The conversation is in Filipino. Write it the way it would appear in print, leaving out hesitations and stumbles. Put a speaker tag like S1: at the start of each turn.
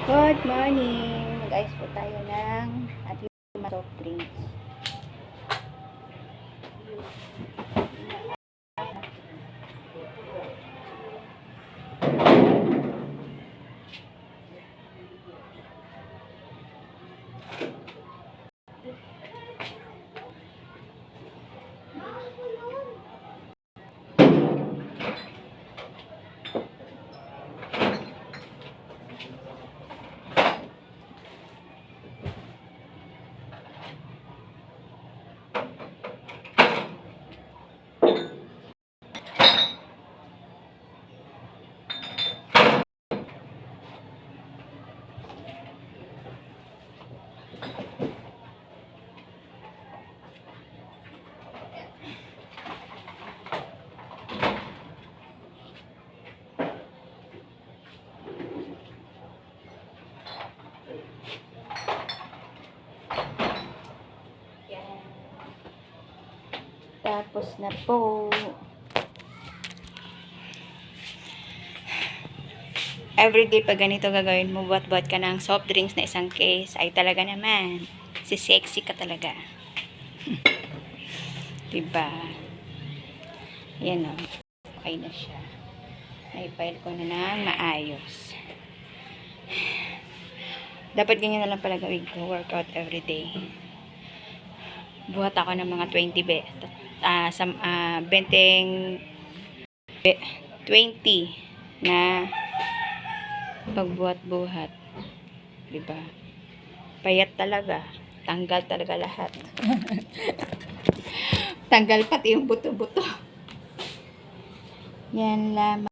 S1: Good morning! Mag-ice po tayo ng ating soft drinks. Tapos na po. Everyday pag ganito gagawin mo, buat-buat ka ng soft drinks na isang case, ay talaga naman, si sexy ka talaga. Diba? Yan o. Okay na siya. Naipile ko na ng maayos. Dapat ganyan na lang pala gawin ko, workout everyday. Buhat ako ng mga 20 na pagbuhat-buhat. Diba? Payat talaga. Tanggal talaga lahat. Tanggal pati yung buto-buto. Yan lamang.